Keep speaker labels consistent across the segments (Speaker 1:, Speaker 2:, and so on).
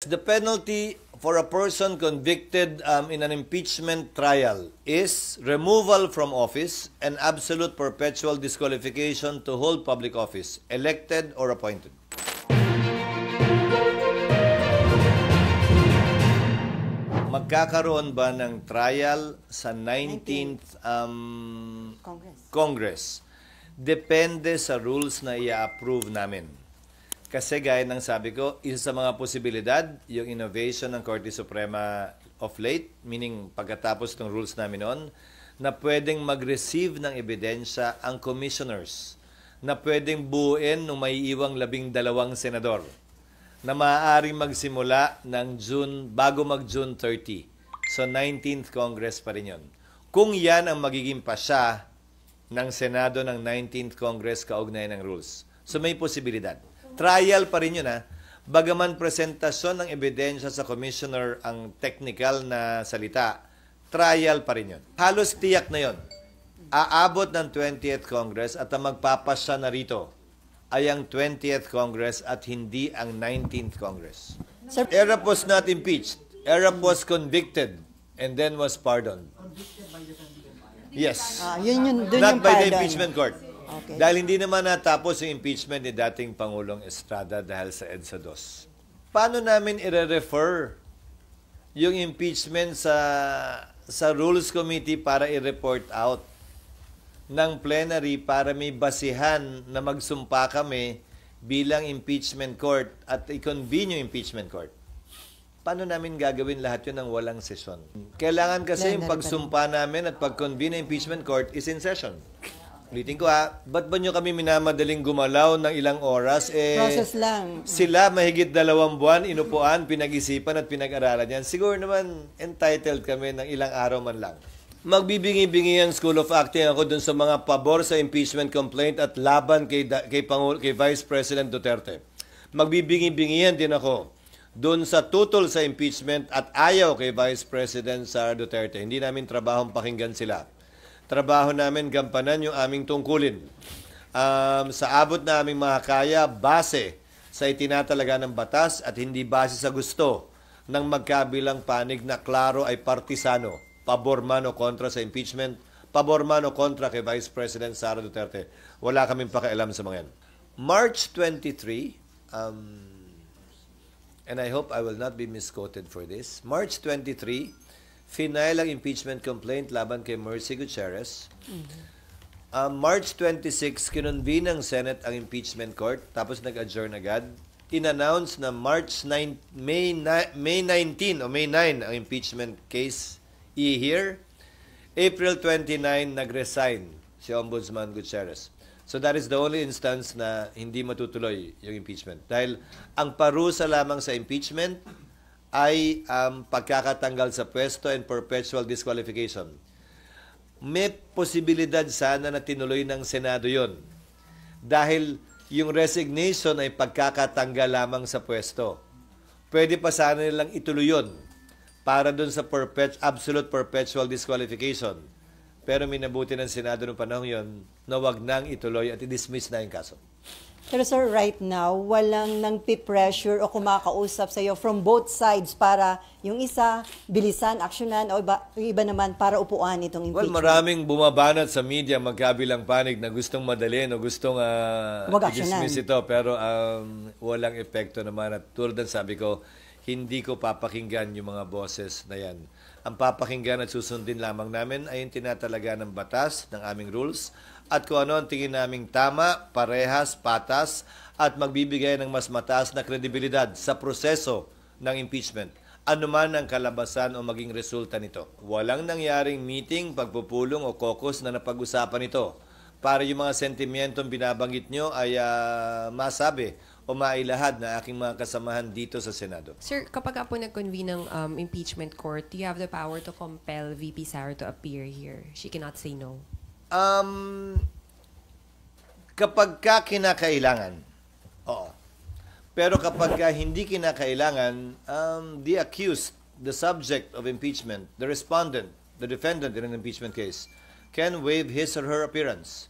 Speaker 1: The penalty for a person convicted in an impeachment trial is removal from office and absolute perpetual disqualification to hold public office, elected or appointed. Magkakaroon ba ng trial sa 19th Congress? Depende sa rules na i-approve namin. Kasi gaya ng sabi ko, isa sa mga posibilidad, yung innovation ng Korte Suprema of late, meaning pagkatapos ng rules namin noon, na pwedeng mag-receive ng ebidensya ang commissioners, na pwedeng buuin ng may iwang 12 senador, na maaaring magsimula ng June, bago mag-June 30. So 19th Congress pa rin yun. Kung yan ang magiging pasya ng Senado ng 19th Congress kaugnay ng rules. So may posibilidad. Trial pa rin yun Bagaman presentasyon ng ebidensya sa commissioner ang technical na salita, trial pa rin yun. Halos tiyak na yun. Aabot ng 20th Congress at ang magpapasya na rito ay ang 20th Congress at hindi ang 19th Congress.
Speaker 2: Sir,
Speaker 1: Erap was not impeached. Erap was convicted and then was pardoned. Yes.
Speaker 2: Dun
Speaker 1: Not
Speaker 2: yung
Speaker 1: by the
Speaker 2: pardon.
Speaker 1: impeachment court.
Speaker 2: Okay.
Speaker 1: Dahil hindi naman natapos yung impeachment ni dating Pangulong Estrada dahil sa EDSA 2. Paano namin i-refer yung impeachment sa Rules Committee para i-report out ng plenary para may basihan na magsumpa kami bilang impeachment court at i-convene yung impeachment court? Paano namin gagawin lahat yun ng walang sesyon? Kailangan kasi yung pagsumpa namin at pag-convene ng impeachment court is in session. Ulitin ko ba't ba nyo kami minamadaling gumalaw ng ilang oras?
Speaker 2: Process lang.
Speaker 1: Sila mahigit 2 buwan, inupuan, pinag-isipan at pinag-aralan yan. Siguro naman entitled kami ng ilang araw man lang. Magbibingi-bingi ang School of Acting ako dun sa mga pabor sa impeachment complaint at laban kay Vice President Duterte. Magbibingi-bingihan din ako dun sa tutol sa impeachment at ayaw kay Vice President Sara Duterte. Hindi namin trabahong pakinggan sila. Trabaho namin gampanan yung aming tungkulin. Sa abot na aming makakaya, base sa itinatalaga ng batas at hindi base sa gusto ng magkabilang panig na klaro ay partisano, pabor man o kontra sa impeachment, pabor man o kontra kay Vice President Sara Duterte. Wala kaming pakialam sa mga yan. March 23, and I hope I will not be misquoted for this, March 23, final ang impeachment complaint laban kay Mercy Gutierrez. March 26, kinonvene ng Senate ang impeachment court, tapos nag-adjourn agad. In-announce na May 19 o May 9 ang impeachment case i-hear. April 29, nag-resign si Ombudsman Gutierrez. So that is the only instance na hindi matutuloy yung impeachment. Dahil ang parusa lamang sa impeachment ay pagkakatanggal sa pwesto and perpetual disqualification. May posibilidad sana na tinuloy ng Senado yon. Dahil yung resignation ay pagkakatanggal lamang sa pwesto. Pwede pa sana nilang ituloy yun para dun sa absolute perpetual disqualification. Pero minabuti ng Senado noong panahon yon na wag nang ituloy at i-dismiss na yung kaso.
Speaker 2: Pero sir, right now, walang nang pressure o kumakausap sa iyo from both sides para yung isa, bilisan, aksyonan, o iba naman para upuan itong impeachment.
Speaker 1: Well, maraming bumabanat sa media magkabilang panig na gustong madalin o gustong i-dismiss ito. Pero walang epekto naman. At tulad ng sabi ko, hindi ko papakinggan yung mga boses na yan. Ang papakinggan at susundin lamang namin ay yung tinatalaga ng batas, ng aming rules, at kung ano ang tingin naming tama, parehas, patas, at magbibigay ng mas mataas na kredibilidad sa proseso ng impeachment. Ano man ang kalabasan o maging resulta nito. Walang nangyaring meeting, pagpupulong o caucus na napag-usapan ito para yung mga sentimentong binabanggit nyo ay masabi o mailahad na aking mga kasamahan dito sa Senado.
Speaker 3: Sir, kapag po nag-convene ng impeachment court, do you have the power to compel VP Sara to appear here? She cannot say no.
Speaker 1: Kapag kinakailangan, oo. Pero kapag hindi kinakailangan, the accused, the subject of impeachment, the respondent, the defendant in an impeachment case, can waive his or her appearance.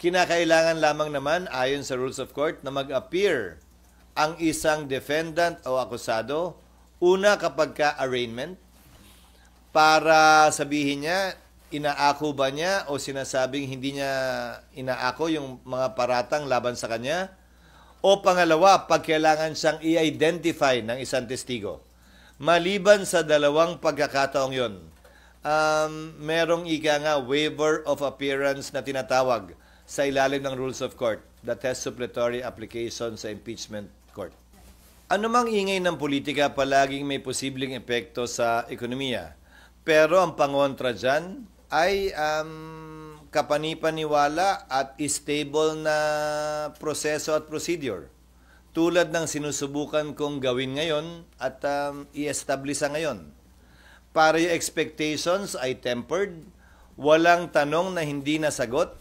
Speaker 1: Kinakailangan lamang naman, ayon sa rules of court, na mag-appear ang isang defendant o akusado, una kapag ka-arraignment, para sabihin niya, inaako ba niya o sinasabing hindi niya inaako yung mga paratang laban sa kanya? O pangalawa, pag kailangan siyang i-identify ng isang testigo. Maliban sa dalawang pagkakataong yon, merong ika nga waiver of appearance na tinatawag sa ilalim ng Rules of Court that has supplementary application sa impeachment court. Anumang ingay ng politika palaging may posibleng epekto sa ekonomiya. Pero ang pangontra dyan ay kapanipaniwala at stable na proseso at procedure. Tulad ng sinusubukan kong gawin ngayon at i-establish ngayon. Para yung expectations ay tempered, walang tanong na hindi nasagot,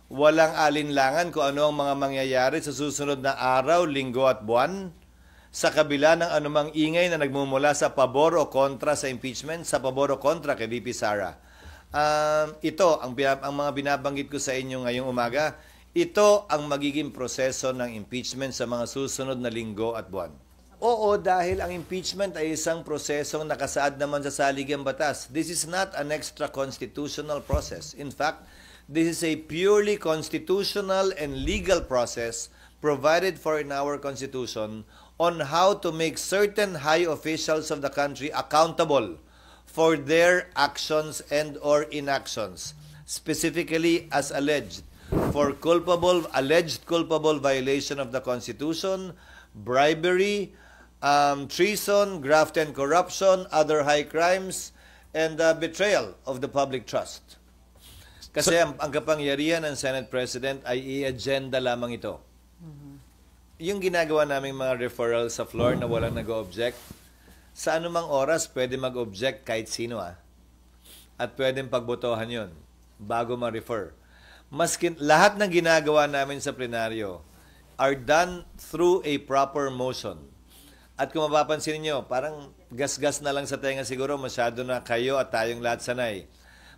Speaker 1: walang alinlangan kung ano ang mga mangyayari sa susunod na araw, linggo at buwan, sa kabila ng anumang ingay na nagmumula sa pabor o kontra sa impeachment, sa pabor o kontra kay VP Sara. Ito, ang mga binabanggit ko sa inyo ngayong umaga, ito ang magiging proseso ng impeachment sa mga susunod na linggo at buwan. Oo, dahil ang impeachment ay isang prosesong nakasaad naman sa saligang batas. This is not an extra constitutional process. In fact, this is a purely constitutional and legal process provided for in our Constitution on how to make certain high officials of the country accountable for their actions and or inactions, specifically as alleged, for alleged culpable violation of the Constitution, bribery, treason, graft and corruption, other high crimes, and betrayal of the public trust. Kasi ang kapangyarihan ng Senate President ay i-agenda lamang ito. Yung ginagawa naming mga referral sa floor na walang nag-object, sa anumang oras pwede mag-object kahit sino at pwedeng pagbotohan yon bago ma-refer. Lahat ng ginagawa namin sa plenaryo are done through a proper motion. At kung mapapansin niyo, parang gas-gas na lang sa tenga siguro, masyado na kayo at tayong lahat sanay.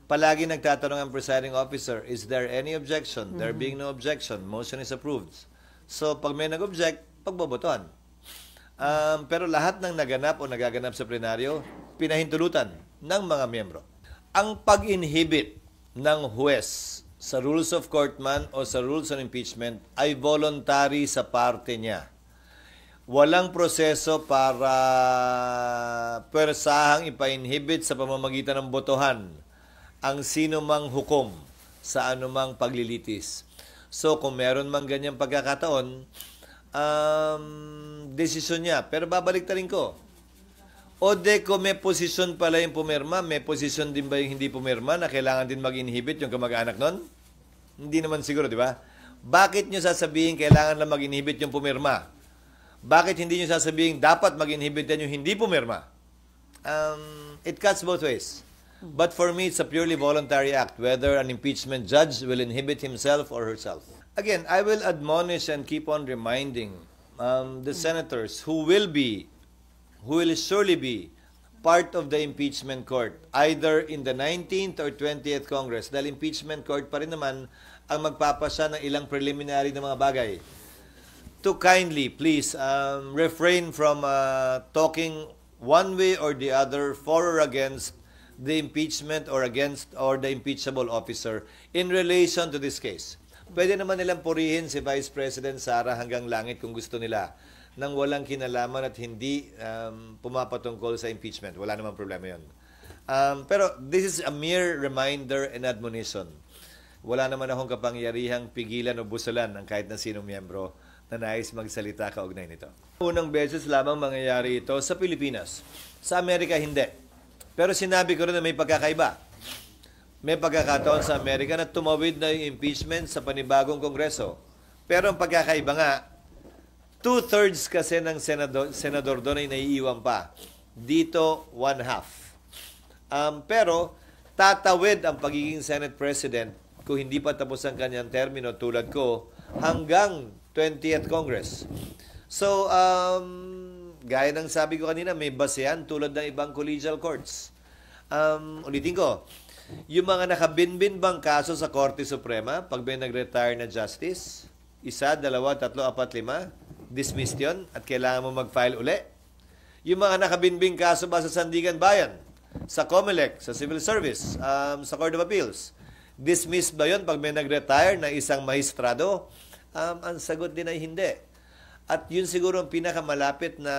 Speaker 1: Palagi nagtatanong ang presiding officer, is there any objection? There being no objection, motion is approved. So, pag may nag-object, pagbobotohan. Pero lahat ng naganap o nagaganap sa plenaryo, pinahintulutan ng mga miyembro. Ang pag-inhibit ng huwes sa rules of court man o sa rules on impeachment ay voluntary sa parte niya. Walang proseso para pwersahang ipa-inhibit sa pamamagitan ng botohan ang sino mang hukom sa anumang paglilitis. So, kung meron mang ganyang pagkakataon, desisyon niya. Pero babalik rin ko. O kung may posisyon pala yung pumirma, may posisyon din ba yung hindi pumirma na kailangan din mag-inhibit yung kamag-anak nun? Hindi naman siguro, di ba? Bakit nyo sasabihin kailangan lang mag-inhibit yung pumirma? Bakit hindi nyo sasabihin dapat mag-inhibit din yung hindi pumirma? It cuts both ways. But for me, it's a purely voluntary act, whether an impeachment judge will inhibit himself or herself. Again, I will admonish and keep on reminding the senators who will surely be part of the impeachment court, either in the 19th or 20th Congress, dahil impeachment court pa rin naman ang magpapasya ng ilang preliminary na mga bagay. To kindly, please, refrain from talking one way or the other for or against the impeachment or against or the impeachable officer in relation to this case. Pwede naman nilang purihin si Vice President Sara hanggang langit kung gusto nila nang walang kinalaman at hindi pumapatungkol sa impeachment. Wala namang problema yun. Pero this is a mere reminder and admonition. Wala naman akong kapangyarihang pigilan o busalan ng kahit na sinong miyembro na nais magsalita kaugnay nito. Unang beses lamang mangyayari ito sa Pilipinas. Sa Amerika, hindi. Pero sinabi ko rin na may pagkakaiba. May pagkakataon sa Amerika na tumawid na yung impeachment sa panibagong kongreso. Pero ang pagkakaiba nga, 2/3 kasi ng senador doon ay naiiwan pa. Dito, 1/2. Pero tatawid ang pagiging Senate President kung hindi pa tapos ang kanyang termino tulad ko hanggang 20th Congress. So, gaya ng sabi ko kanina, may basehan tulad ng ibang collegial courts. Ulitin ko, yung mga nakabinbin bang kaso sa Korte Suprema, pag may nag-retire na justice, 1, 2, 3, 4, 5, dismissed yun at kailangan mo mag-file uli. Yung mga nakabinbing kaso ba sa Sandigan Bayan, sa COMELEC, sa Civil Service, sa Court of Appeals, dismissed ba yun pag may nag-retire na isang maestrado? Ang sagot din ay hindi. At yun siguro ang pinakamalapit na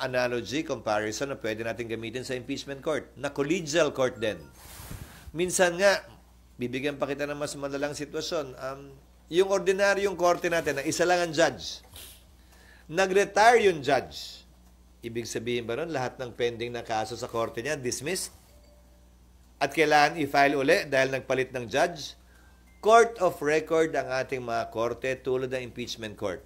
Speaker 1: analogy, comparison na pwede natin gamitin sa impeachment court, na collegial court din. Minsan nga, bibigyan pa kita ng mas malalang sitwasyon. Yung ordinaryong korte natin na isa lang ang judge, nag-retire yung judge. Ibig sabihin ba nun, lahat ng pending na kaso sa korte niya, dismissed? At kailangan i-file uli dahil nagpalit ng judge? Court of record ang ating mga korte tulad ng impeachment court.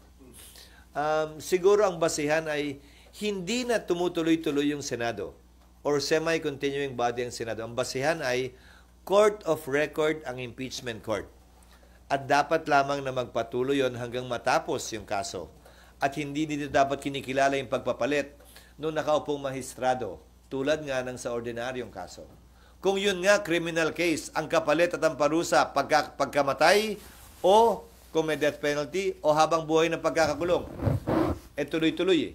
Speaker 1: Siguro ang basihan ay hindi na tumutuloy-tuloy yung Senado or semi-continuing body ang Senado. Ang basihan ay Court of record ang impeachment court. At dapat lamang na magpatuloy yon hanggang matapos yung kaso. At hindi dito dapat kinikilala yung pagpapalit nung nakaupong mahistrado tulad nga ng sa ordinaryong kaso. Kung yun nga, criminal case, ang kapalit at ang parusa pagkamatay o kung may death penalty o habang buhay ng pagkakakulong. Tuloy-tuloy.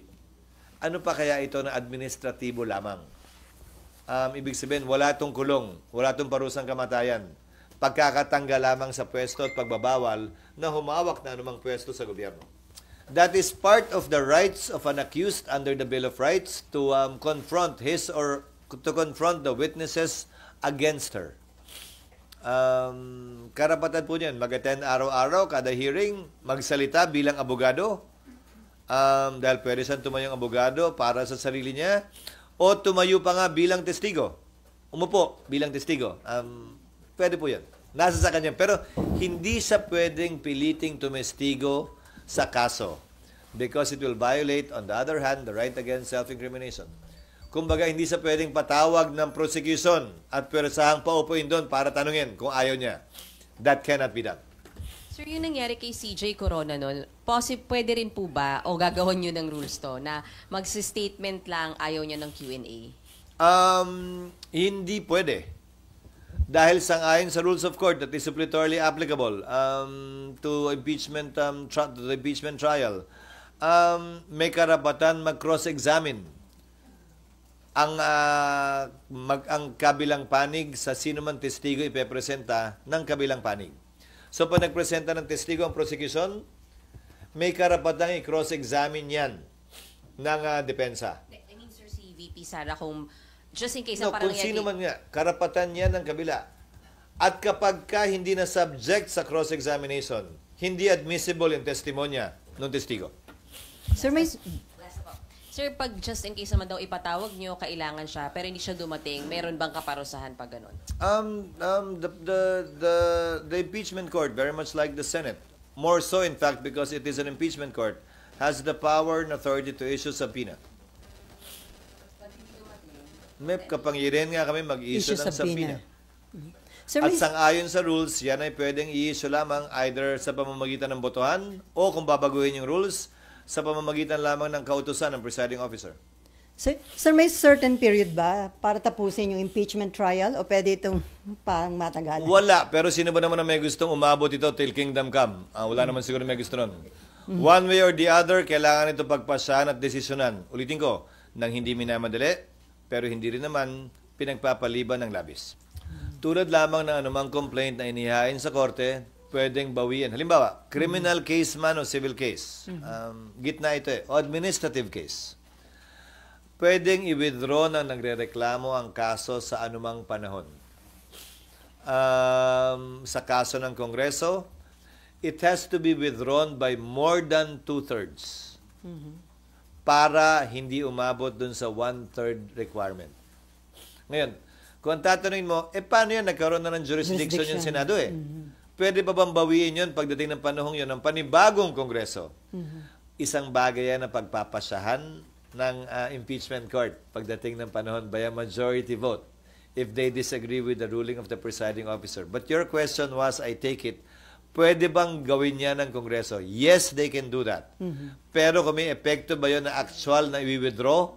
Speaker 1: Ano pa kaya ito na administratibo lamang? Ibig sabihin, wala itong kulong, wala itong parusang kamatayan. Pagkakatanggal lamang sa pwesto at pagbabawal na humawak na anumang pwesto sa gobyerno. That is part of the rights of an accused under the Bill of Rights to confront his or to confront the witnesses against her. Karapatan po niyan, mag-attend araw-araw, kada hearing, magsalita bilang abogado. Dahil pwede siyang tumayong abogado para sa sarili niya o tumayo pa nga bilang testigo. Umupo bilang testigo. Pwede po yan. Nasa sa kanya. Pero hindi siya pwedeng piliting tumestigo sa kaso because it will violate, on the other hand, the right against self-incrimination. Kumbaga, hindi siya pwedeng patawag ng prosecution at pwersahang paupuin doon para tanungin kung ayaw niya. That cannot be done.
Speaker 4: Sir, yung nangyari kay CJ Corona noon, pwede rin po ba o gagawin nyo ng rules to na magsi-statement lang ayaw niya ng Q&A?
Speaker 1: Hindi pwede. Dahil sang-ayon sa rules of court that is suppletorily applicable to impeachment to the impeachment trial, may karapatan mag-cross-examine ang kabilang panig sa sino man testigo ipepresenta ng kabilang panig. So, pag nagpresenta ng testigo ang prosecution, may karapatang i-cross-examine yan ng depensa.
Speaker 4: I mean, sir, si VP Sara, kung just in case
Speaker 1: No,
Speaker 4: na parang
Speaker 1: kung sino man nga, karapatan yan ng kabila. At kapag ka hindi na subject sa cross-examination, hindi admissible yung testimonya ng testigo.
Speaker 2: Sir, may...
Speaker 4: Sir, pag just in case naman daw ipatawag nyo, kailangan siya, pero hindi siya dumating, meron bang kaparusahan pag ganun?
Speaker 1: The impeachment court, very much like the Senate, more so in fact because it is an impeachment court, has the power and authority to issue subpoena. May kapangyarihan nga kami mag-issue ng subpoena.
Speaker 2: Sir,
Speaker 1: At sang-ayon sa rules, yan ay pwedeng i-issue lamang either sa pamamagitan ng botohan o kung babaguhin yung rules, sa pamamagitan lamang ng kautusan ng presiding officer.
Speaker 2: Sir, may certain period ba para tapusin yung impeachment trial o pwede itong parang matagalan?
Speaker 1: Wala, pero sino ba naman na may gustong umabot ito till kingdom come? Wala naman siguro may gusto nun. One way or the other, kailangan ito pagpasahan at desisyonan. Ulitin ko, nang hindi minamadali, pero hindi rin naman pinagpapaliban ng labis. Tulad lamang ng anumang complaint na inihain sa korte, pwedeng bawian. Halimbawa, criminal case man o civil case. Gitna ito o administrative case. Pwedeng i-withdraw ng nagrereklamo ang kaso sa anumang panahon. Sa kaso ng Kongreso, it has to be withdrawn by more than 2/3 para hindi umabot dun sa 1/3 requirement. Ngayon, kung tatanungin mo, paano yan? Nagkaroon na ng jurisdiction yung Senado Pwede pa bang bawiin yun pagdating ng panahong yun ng panibagong Kongreso? Isang bagay yan na pagpapasyahan ng impeachment court pagdating ng panahon by a majority vote if they disagree with the ruling of the presiding officer. But your question was, I take it, pwede bang gawin yan ng Kongreso? Yes, they can do that. Pero kung may epekto ba yun na actual na i-withdraw,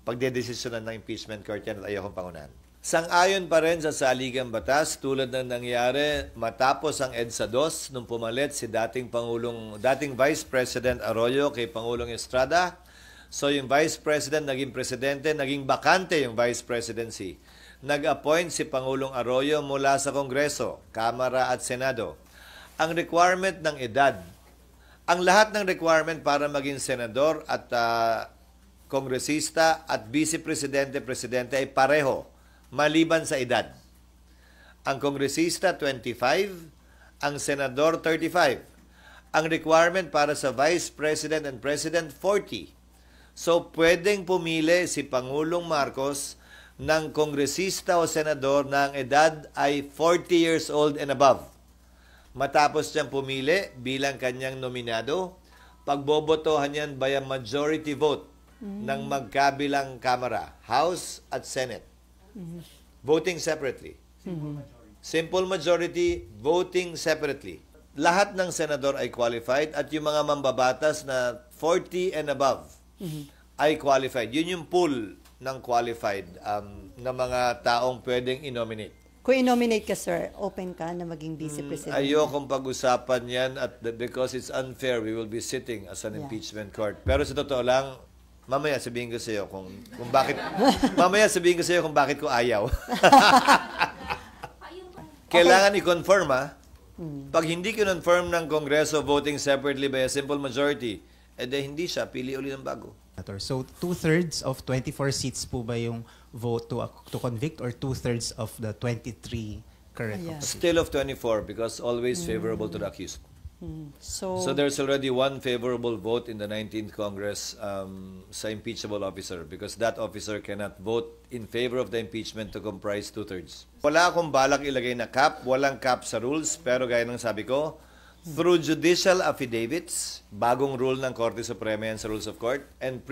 Speaker 1: pagdedesisyonan ng impeachment court yan at ayokong pangunahan. Sang-ayon pa rin sa saligang batas tulad ng nangyari matapos ang EDSA 2 nung pumalit si dating Vice President Arroyo kay Pangulong Estrada. So yung Vice President naging presidente, naging bakante yung Vice Presidency. Nag-appoint si Pangulong Arroyo mula sa Kongreso, Kamara at Senado. Ang requirement ng edad, ang lahat ng requirement para maging senador at kongresista at vice-presidente ay pareho, maliban sa edad. Ang kongresista 25, ang senador 35. Ang requirement para sa vice president and president 40. So pwedeng pumili si Pangulong Marcos ng kongresista o senador na ang edad ay 40 years old and above. Matapos niyang pumili bilang kanyang nominado, pagbobotohan yan by a majority vote ng magkabilang kamara, House at Senate. Voting separately. Simple majority, voting separately. Lahat ng senador ay qualified at yung mga mambabatas na 40 and above ay qualified. Yun yung pool ng qualified na mga taong pwedeng i-nominate.
Speaker 2: Kung i-nominate ka, sir, open ka na maging vice president?
Speaker 1: Ayokong pag-usapan yan because it's unfair. We will be sitting as an impeachment court. Pero sa totoo lang, mamaya sabihin ko sa iyo kung bakit ko ayaw. Kailangan i-confirm Pag hindi kinonfirm ng Kongreso voting separately by a simple majority, hindi siya, pili uli ng bago.
Speaker 5: So 2/3 of 24 seats po ba yung vote to convict or 2/3 of the 23 current opposition?
Speaker 1: Still of 24 because always favorable to the accused.
Speaker 2: So
Speaker 1: there's already one favorable vote in the 19th Congress sa impeachable officer because that officer cannot vote in favor of the impeachment to comprise 2/3. Wala akong balak ilagay na cap, walang cap sa rules, pero gaya ng sabi ko, through judicial affidavits, bagong rule ng Korte Suprema yan sa Rules of Court, and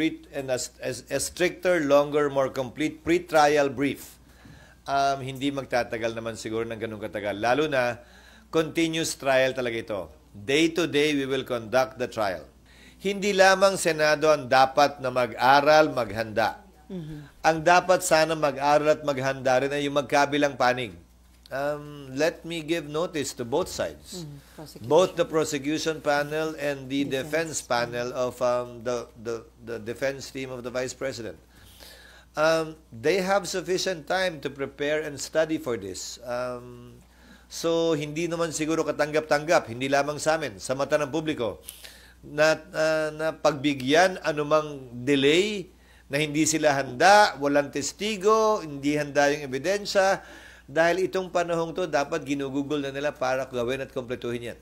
Speaker 1: a stricter, longer, more complete pre-trial brief, hindi magtatagal naman siguro ng ganun katagal. Lalo na, continuous trial talaga ito. Day to day, we will conduct the trial. Hindi lamang Senado ang dapat na mag-aral, maghanda. Ang dapat sana mag-aral at maghanda rin ay yung magkabilang panig. Let me give notice to both sides. Both the prosecution panel and the defense panel of the defense team of the Vice President. They have sufficient time to prepare and study for this. So, hindi naman siguro katanggap-tanggap, hindi lamang sa amin, sa mata ng publiko, na pagbigyan anumang delay, na hindi sila handa, walang testigo, hindi handa yung ebidensya, dahil itong panahong to, dapat ginugugol na nila para gawin at kompletuhin yan.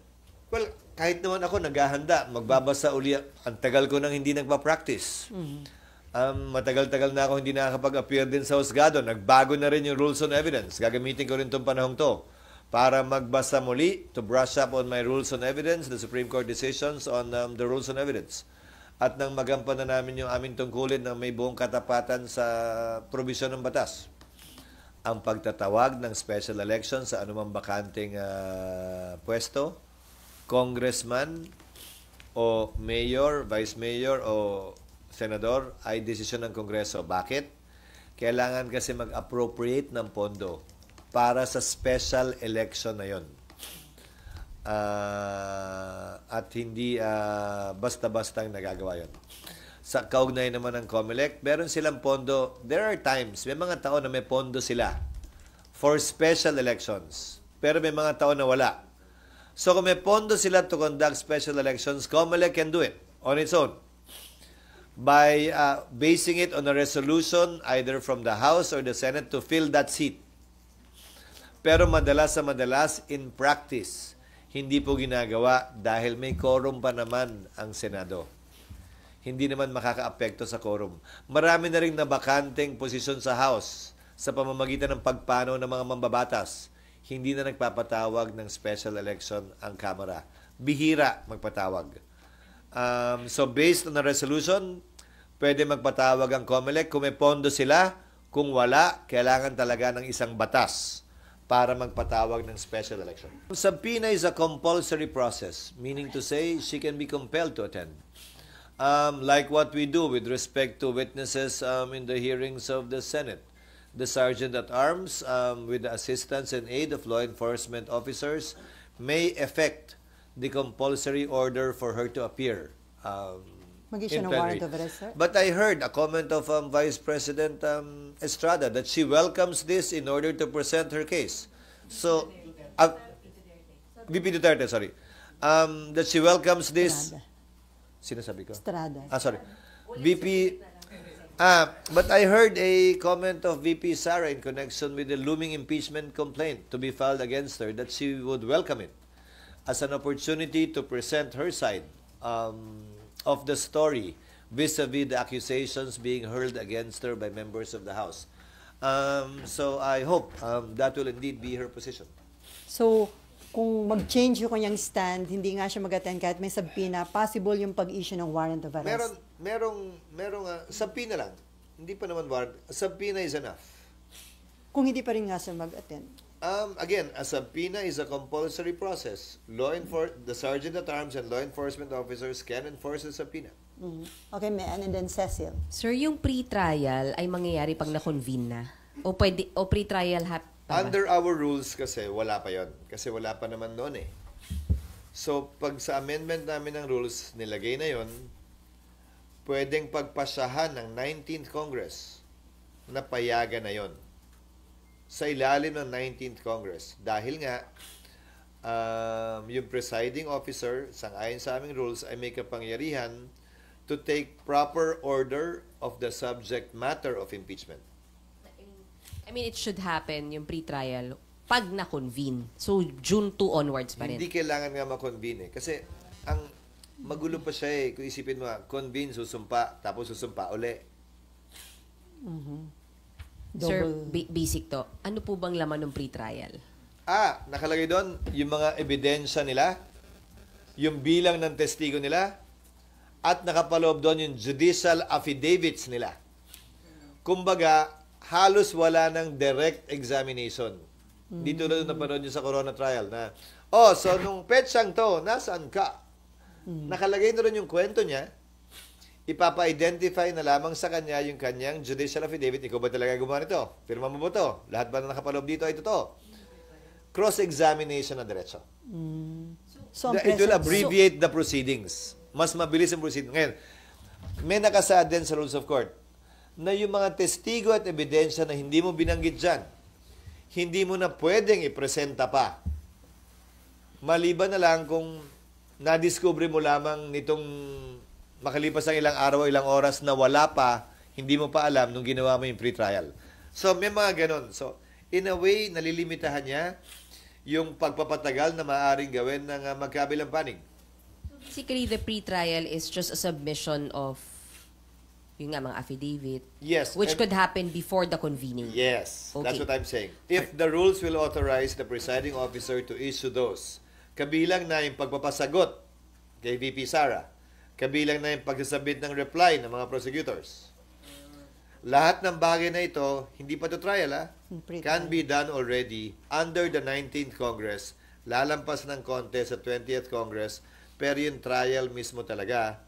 Speaker 1: Well, kahit naman ako naghahanda, magbabasa uli, ang tagal ko nang hindi nagpa-practice. Matagal-tagal na ako hindi nakakapag-appear din sa husgado, nagbago na rin yung rules on evidence. Gagamitin ko rin itong panahong to para magbasa muli, to brush up on my rules on evidence, the Supreme Court decisions on the rules on evidence. At nang magampanan namin yung aming tungkulin na may buong katapatan sa probisyon ng batas. Ang pagtatawag ng special election sa anumang bakanting pwesto, congressman o mayor, vice mayor o senador ay desisyon ng Kongreso. Bakit? Kailangan kasi mag-appropriate ng pondo para sa special election na yon. At hindi basta-bastang nagagawa yon. Sa kaugnay naman ng COMELEC, meron silang pondo. There are times, may mga taon na may pondo sila for special elections. Pero may mga taon na wala. So kung may pondo sila to conduct special elections, COMELEC can do it on its own by basing it on a resolution either from the House or the Senate to fill that seat. Pero madalas in practice, hindi po ginagawa dahil may quorum pa naman ang Senado. Hindi naman makakaapekto sa quorum. Marami na rin nabakanteng posisyon sa House sa pamamagitan ng pagpanaw ng mga mambabatas. Hindi na nagpapatawag ng special election ang Kamara. Bihira magpatawag. So based on the resolution, pwede magpatawag ang COMELEC kung may pondo sila. Kung wala, kailangan talaga ng isang batas para magpatawag ng special election. Subpoena is a compulsory process, meaning to say she can be compelled to attend. Like what we do with respect to witnesses in the hearings of the Senate. the Sergeant at Arms, with the assistance and aid of law enforcement officers, may effect the compulsory order for her to appear.
Speaker 2: Mag-issue
Speaker 1: in
Speaker 2: ng warrant
Speaker 1: plenary.
Speaker 2: of arrest, sir?
Speaker 1: But I heard a comment of Vice President Estrada that she welcomes this in order to present her case. So, VP Duterte, sorry. That she welcomes this.
Speaker 2: Estrada.
Speaker 1: Sinasabi ko?
Speaker 2: Estrada.
Speaker 1: Sorry. VP. But I heard a comment of VP Sara in connection with the looming impeachment complaint to be filed against her that she would welcome it as an opportunity to present her side of the story vis-a-vis the accusations being hurled against her by members of the House. So I hope that will indeed be her position.
Speaker 2: So, kung mag-change yung kanyang stand, hindi nga siya mag-attend kahit may subpoena, possible yung pag-issue ng warrant of arrest.
Speaker 1: Merong subpoena lang. Hindi pa naman warrant. Subpoena is enough.
Speaker 2: Kung hindi pa rin nga siya mag-attend.
Speaker 1: Again, a subpoena is a compulsory process. The Sergeant at Arms and law enforcement officers can enforce a subpoena.
Speaker 2: Okay, and then Cecil.
Speaker 4: Sir, yung pre-trial ay mangyayari pag na-convene na? O pre-trial
Speaker 1: Under our rules kasi, wala pa yon. Kasi wala pa naman noon eh. So, pag sa amendment namin ng rules, nilagay na yon, pwedeng pagpasahan ng 19th Congress na payagan na yon sa ilalim ng 19th Congress. Dahil nga, yung presiding officer, sang-ayon sa aming rules, ay may kapangyarihan to take proper order of the subject matter of impeachment.
Speaker 4: I mean, it should happen, yung pre-trial, pag na-convene. So, June 2 onwards pa rin.
Speaker 1: Hindi kailangan nga ma-convene eh. Kasi, ang magulo pa siya eh. Kung isipin mo, convene, susumpa, tapos susumpa uli.
Speaker 4: Sir, basic to. Ano po bang laman ng pre-trial?
Speaker 1: Nakalagay doon yung mga ebidensya nila, yung bilang ng testigo nila, at nakapaloob doon yung judicial affidavits nila. Kumbaga, halos wala ng direct examination. Dito na napanood nyo sa Corona trial na, so nung petsang to, nasaan ka? Nakalagay na rin yung kwento niya, ipapa-identify na lamang sa kanya yung kanyang judicial affidavit. Ikaw ba talaga gumawa nito? Pirma mo ba to? Lahat ba na nakapaloob dito ay totoo? Cross-examination na diretso.
Speaker 2: So,
Speaker 1: It will abbreviate the proceedings. Mas mabilis ang proceedings. Ngayon, may nakasaad din sa rules of court na yung mga testigo at ebidensya na hindi mo binanggit dyan, hindi mo na pwedeng ipresenta pa. Maliban na lang kung nadiscover mo lamang nitong makalipas ang ilang araw o ilang oras na wala pa, hindi mo pa alam nung ginawa mo yung pre-trial. So, may mga ganon. So, in a way, nalilimitahan niya yung pagpapatagal na maaaring gawin ng magkabilang panig.
Speaker 4: Basically, the pre-trial is just a submission of yung nga, mga affidavit.
Speaker 1: Yes.
Speaker 4: Which could happen before the convening.
Speaker 1: Yes.
Speaker 4: Okay.
Speaker 1: That's what I'm saying. If the rules will authorize the presiding officer to issue those, kabilang na yung pagpapasagot kay VP Sara, kabilang na yung pagsasabit ng reply ng mga prosecutors. Lahat ng bagay na ito, hindi pa to trial, can be done already under the 19th Congress, lalampas ng konti sa 20th Congress, pero yung trial mismo talaga,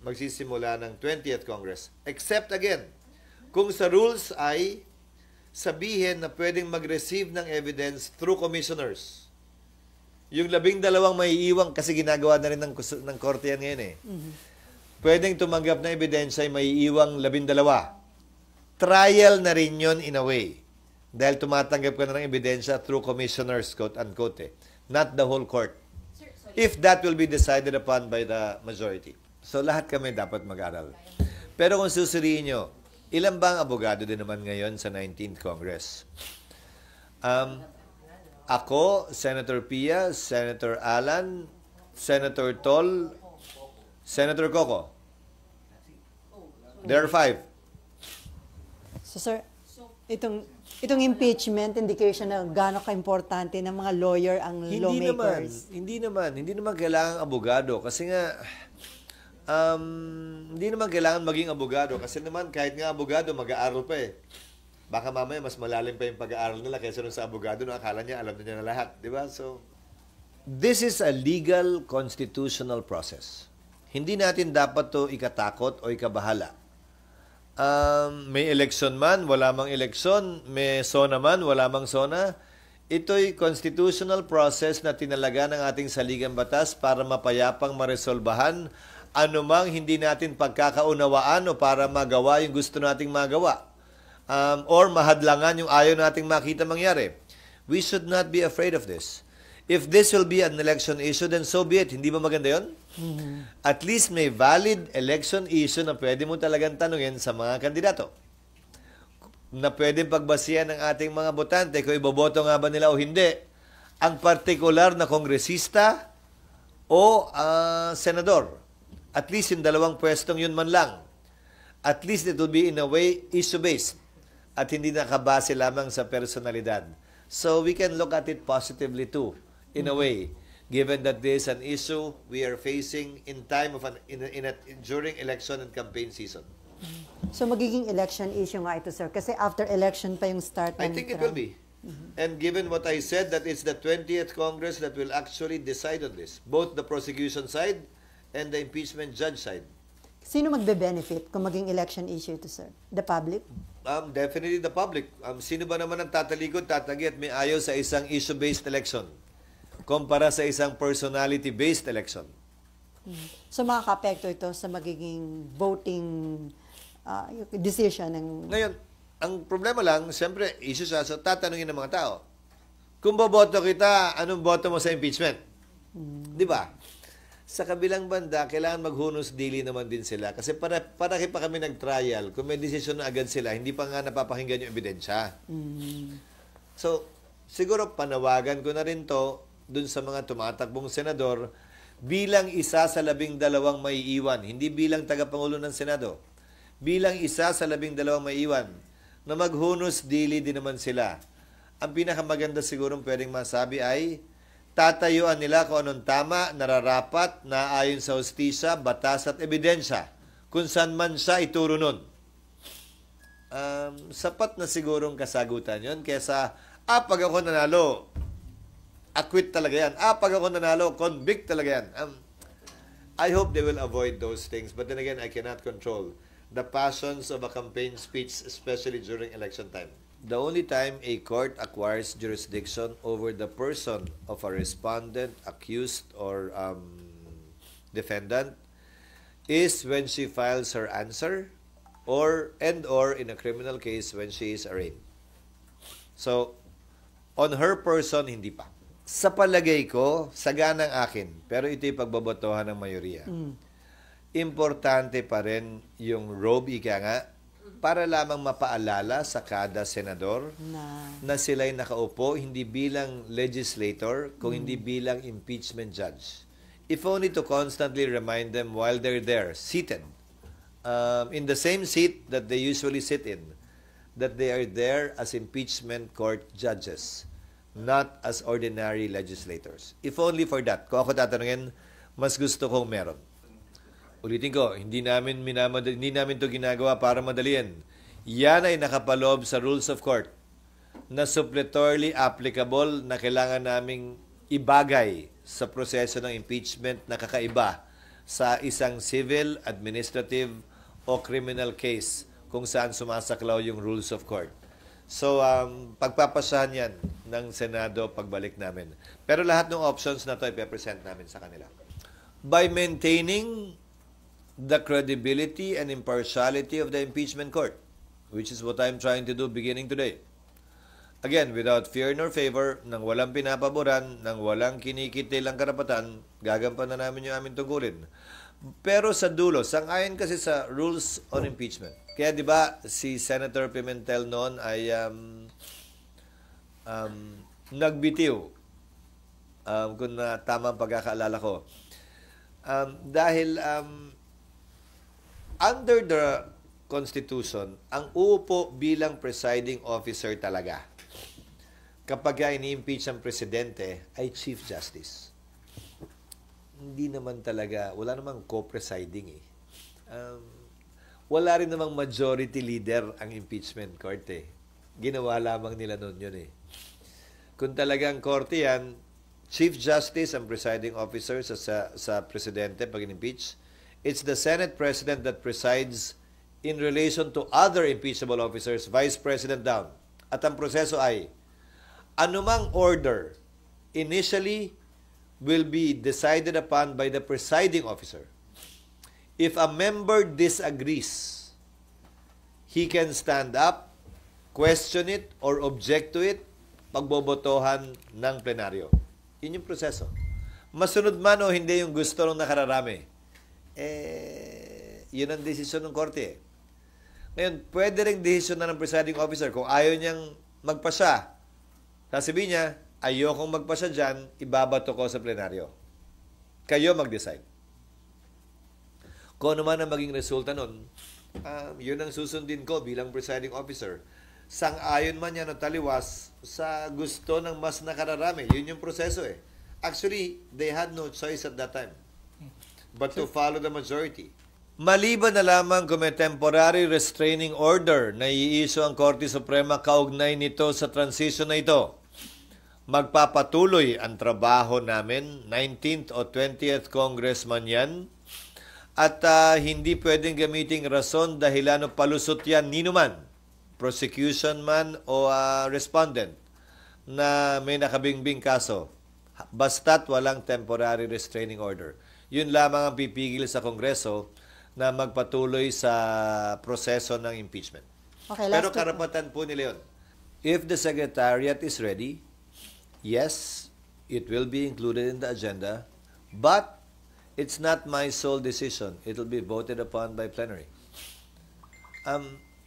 Speaker 1: magsisimula ng 20th Congress. Except again, kung sa rules ay sabihin na pwedeng mag-receive ng evidence through commissioners. Yung 12 may iiwang, kasi ginagawa na rin ng korte yan ngayon eh. Pwedeng tumanggap na ebidensya ay may iiwang 12. Trial na rin yun in a way. Dahil tumatanggap ka na ng ebidensya through commissioners, quote-unquote eh. Not the whole court. If that will be decided upon by the majority. So lahat kami dapat mag-aral. Pero kung susuriin nyo, ilan ba ang abogado din naman ngayon sa 19th Congress? Ako, Senator Pia, Senator Alan, Senator Tol, Senator Coco. There are 5.
Speaker 2: So, sir, itong impeachment, indication na gaano ka-importante ng mga lawyer ang lawmakers.
Speaker 1: Hindi naman kailangan abogado kasi nga hindi naman kailangan maging abogado kasi naman kahit nga abogado mag-aaral pa eh. Baka mamaya mas malalim pa yung pag-aaral nila kaysa nun sa abogado na akala niya alam na niya na lahat, di ba? So this is a legal constitutional process. Hindi natin dapat to ikatakot o ikabahala. May eleksyon man, wala mang eleksyon, may SONA man, wala mang SONA. Ito'y constitutional process na tinalaga ng ating saligang batas para mapayapang maresolbahan anumang hindi natin pagkakaunawaan o para magawa yung gusto nating magawa. Or mahadlangan yung ayaw nating makita mangyari. We should not be afraid of this. If this will be an election issue, then so be it. Hindi ba maganda yun? At least may valid election issue na pwede mo talagang tanungin sa mga kandidato. Na pwedeng pagbasihan ng ating mga botante kung iboboto nga ba nila o hindi. Ang partikular na kongresista o senador. At least yung dalawang pwestong yun man lang. At least it will be in a way issue-based at hindi nakabase lamang sa personalidad. So we can look at it positively too, in a way, given that this is an issue we are facing in time of during election and campaign season.
Speaker 2: So magiging election issue nga ito, sir. Kasi after election pa yung start.
Speaker 1: I think it will be. And given what I said, that it's the 20th Congress that will actually decide on this, both the prosecution side and the impeachment judge side.
Speaker 2: Sino magbe-benefit kung maging election issue ito, sir? The public?
Speaker 1: Definitely the public. Sino ba naman ang tatalikod, tatagi at may ayaw sa isang issue-based election kumpara sa isang personality-based election?
Speaker 2: So makaka-apekto ito sa magiging voting decision ng...
Speaker 1: Ngayon, ang problema lang, siyempre, issue siya, so tatanungin ng mga tao. Kung boboto kita, anong boto mo sa impeachment? Di ba? Sa kabilang banda, kailangan maghunos dili naman din sila. Kasi para pa kami nag-trial, kung may desisyon na agad sila, hindi pa nga napapakinggan yung ebidensya. So, siguro panawagan ko na rin to dun sa mga tumatakbong senador bilang isa sa 12 maiiwan, hindi bilang tagapangulo ng Senado. Bilang isa sa 12 maiiwan na maghunos dili din naman sila. Ang pinakamaganda sigurong pwedeng masabi ay tatayuan nila kung anong tama, nararapat, na ayon sa hustisya, batas at ebidensya, kung saan man siya ituro nun. Sapat na sigurong kasagutan yon kesa, pag ako nanalo, acquit talaga yan. Pag ako nanalo, convict talaga yan. I hope they will avoid those things. But then again, I cannot control the passions of a campaign speech, especially during election time. The only time a court acquires jurisdiction over the person of a respondent, accused, or defendant is when she files her answer or in a criminal case when she is arraigned. So, on her person, hindi pa. Sa palagay ko, saganang akin, pero ito'y pagbobotohan ng mayoriya. Importante pa rin yung robe, ika nga, para lamang mapaalala sa kada senador na sila'y nakaupo hindi bilang legislator, kung hindi bilang impeachment judge. If only to constantly remind them while they're there, seated, in the same seat that they usually sit in, that they are there as impeachment court judges, not as ordinary legislators. If only for that. Kung ako tatanungin, mas gusto kong meron. Ulitin ko, hindi namin to ginagawa para madaliin. Yan ay nakapaloob sa rules of court na suppletorily applicable na kailangan naming ibagay sa proseso ng impeachment na kakaiba sa isang civil, administrative o criminal case kung saan sumasaklaw yung rules of court. So, pagpapasahan yan ng Senado pagbalik namin. Pero lahat ng options na to ipe-present namin sa kanila. By maintaining the credibility and impartiality of the impeachment court, which is what I'm trying to do beginning today. Again, without fear nor favor, nang walang pinapaboran, nang walang kinikitilang karapatan, gagampan na namin yung aming tungkulin. Pero sa dulo, sang-ayon kasi sa rules on impeachment. Kaya di ba si Senator Pimentel noon ay nagbitiw, kung tama ang pagkakaalala ko. Dahil under the Constitution, ang uupo bilang presiding officer talaga kapag ini-impeach ang presidente ay Chief Justice. Hindi naman talaga, wala namang co-presiding eh. Wala rin namang majority leader ang impeachment court eh. Ginawa lamang nila noon yun eh. Kung talagang korte yan, Chief Justice ang presiding officer sa presidente pag in-impeach. It's the Senate President that presides in relation to other impeachable officers, Vice President down. At ang proseso ay, anumang order initially will be decided upon by the presiding officer. If a member disagrees, he can stand up, question it, or object to it, pagbobotohan ng plenaryo. Yun yung proseso. Masunod man o hindi yung gusto ng nakararami, yun ang desisyon ng korte. Ngayon, pwede rin desisyon na ng presiding officer kung ayaw niyang magpasya. Sasabihin niya, ayokong magpasya dyan, ibabato ko sa plenaryo. Kayo mag-decide. Kung ano man ang maging resulta nun, yun ang susundin ko bilang presiding officer. Sang-ayon man yan o taliwas sa gusto ng mas nakararami. Yun yung proseso eh. Actually, they had no choice at that time but to follow the majority. Maliban na lamang kung may temporary restraining order na i-issue ang Korte Suprema kaugnay nito sa transition na ito, magpapatuloy ang trabaho namin, 19th o 20th Congressman yan, at hindi pwedeng gamiting rason dahilan o palusot yan ninuman, prosecution man o respondent na may nakabingbing kaso, basta't walang temporary restraining order. Yun lamang ang pipigil sa Kongreso na magpatuloy sa proseso ng impeachment.
Speaker 2: Okay,
Speaker 1: Pero
Speaker 2: last
Speaker 1: karapatan po nila yun. If the Secretariat is ready, yes, it will be included in the agenda, but it's not my sole decision. It will be voted upon by plenary.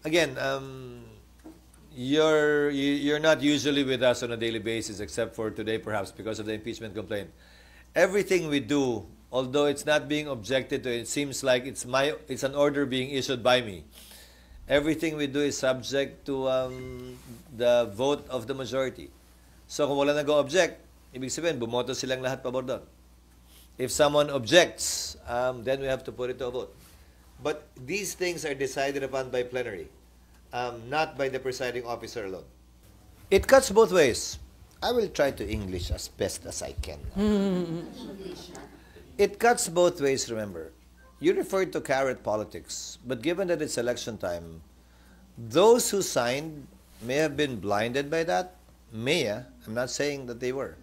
Speaker 1: Again, you're not usually with us on a daily basis, except for today, perhaps because of the impeachment complaint. Everything we do, although it's not being objected to, it seems like it's an order being issued by me. Everything we do is subject to the vote of the majority. So kung wala nag-object, ibig sabihin, bumoto silang lahat pabor doon. If someone objects, then we have to put it to a vote. But these things are decided upon by plenary, not by the presiding officer alone. It cuts both ways. I will try to English as best as I can. It cuts both ways, remember. You referred to carrot politics, but given that it's election time, those who signed may have been blinded by that. I'm not saying that they were.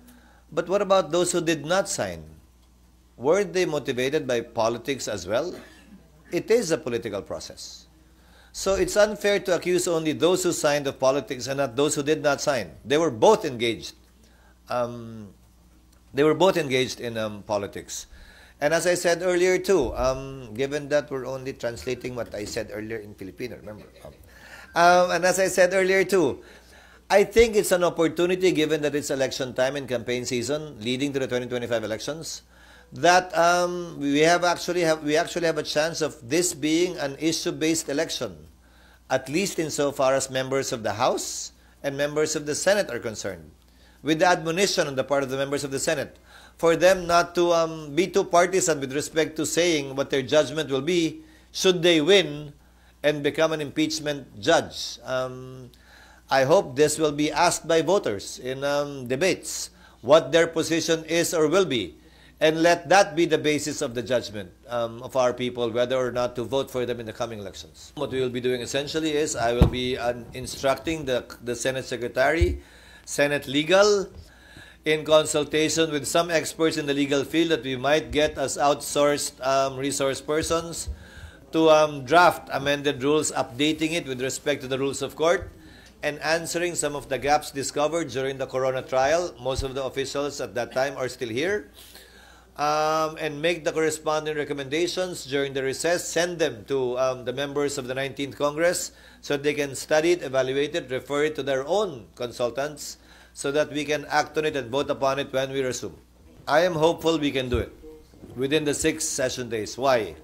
Speaker 1: But what about those who did not sign? Weren't they motivated by politics as well? It is a political process. So it's unfair to accuse only those who signed of politics and not those who did not sign. They were both engaged. In politics. And as I said earlier too, given that we're only translating what I said earlier in Filipino, remember? And as I said earlier too, I think it's an opportunity, given that it's election time and campaign season leading to the 2025 elections, that we actually have a chance of this being an issue-based election, at least insofar as members of the House and members of the Senate are concerned, with the admonition on the part of the members of the Senate for them not to be too partisan with respect to saying what their judgment will be should they win and become an impeachment judge. I hope this will be asked by voters in debates, what their position is or will be, and let that be the basis of the judgment of our people, whether or not to vote for them in the coming elections. What we will be doing essentially is I will be instructing the Senate Secretary, Senate Legal, in consultation with some experts in the legal field that we might get as outsourced resource persons to draft amended rules, updating it with respect to the rules of court, and answering some of the gaps discovered during the Corona trial. Most of the officials at that time are still here. And make the corresponding recommendations during the recess, send them to the members of the 19th Congress so they can study it, evaluate it, refer it to their own consultants so that we can act on it and vote upon it when we resume. I am hopeful we can do it within the 6 session days. Why?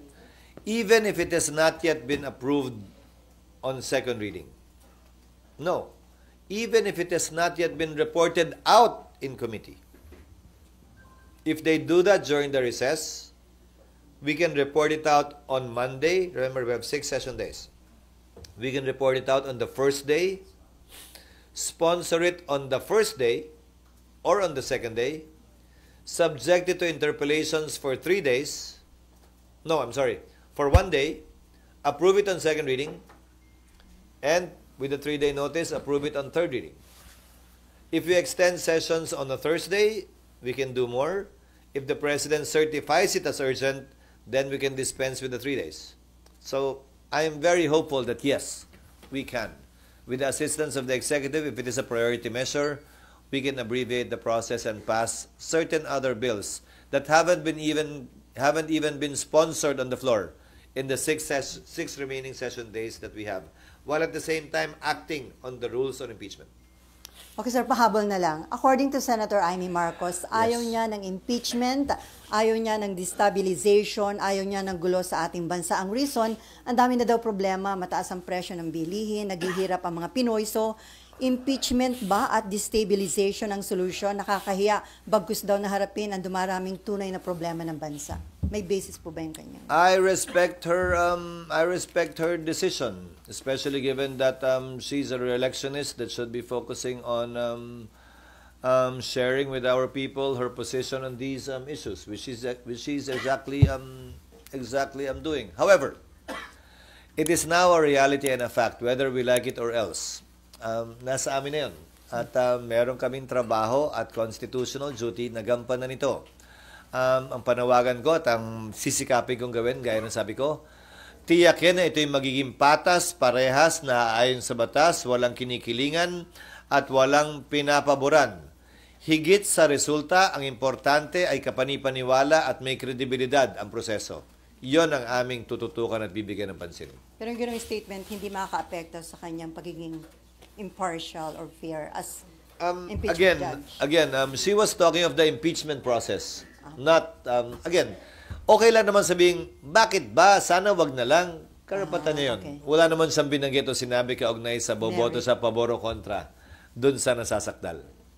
Speaker 1: Even if it has not yet been approved on second reading. No. Even if it has not yet been reported out in committee. If they do that during the recess, we can report it out on Monday. Remember, we have 6 session days. We can report it out on the first day, sponsor it on the first day or on the second day, subject it to interpellations for 3 days. No, I'm sorry, for 1 day, approve it on second reading, and with a 3-day notice, approve it on third reading. If we extend sessions on a Thursday, we can do more. If the President certifies it as urgent, then we can dispense with the 3 days. So I am very hopeful that yes, we can. With the assistance of the executive, if it is a priority measure, we can abbreviate the process and pass certain other bills that haven't even been sponsored on the floor in the six remaining session days that we have, while at the same time acting on the rules on impeachment.
Speaker 2: Okay, sir, pahabol na lang. According to Senator Amy Marcos, ayaw niya ng impeachment, ayaw niya ng destabilization, ayaw niya ng gulo sa ating bansa. Ang reason, ang dami na daw problema, mataas ang presyo ng bilihin, naghihirap ang mga Pinoy. So, impeachment ba at destabilization ang solusyon? Nakakahiya, bagkus daw na harapin ang dumaraming tunay na problema ng bansa. May basis po ba yung kanya?
Speaker 1: I respect her decision, especially given that she's a re-electionist that should be focusing on sharing with our people her position on these issues, which she's exactly doing. However, it is now a reality and a fact, whether we like it or else. Nasa amin na yun. At meron kaming trabaho at constitutional duty na gampanan nito. Ang panawagan ko at ang sisikapin kong gawin, gaya ng sabi ko, tiyakin na ito yung magiging patas, parehas na ayon sa batas, walang kinikilingan at walang pinapaboran. Higit sa resulta, ang importante ay kapanipaniwala at may kredibilidad ang proseso. Yon ang aming tututukan at bibigyan ng pansin.
Speaker 2: Pero yung ganung statement, hindi makaka-apekto sa kanyang pagiging impartial or fair as impeachment judge.
Speaker 1: Again, she was talking of the impeachment process. Not, again, okay lang naman sabihin, bakit ba? Sana wag na lang. Karapatan niya yun.
Speaker 2: Okay.
Speaker 1: Wala naman siyang binanggit o sinabi kaugnay sa boboto sa pabor o kontra dun sa nasasakdal.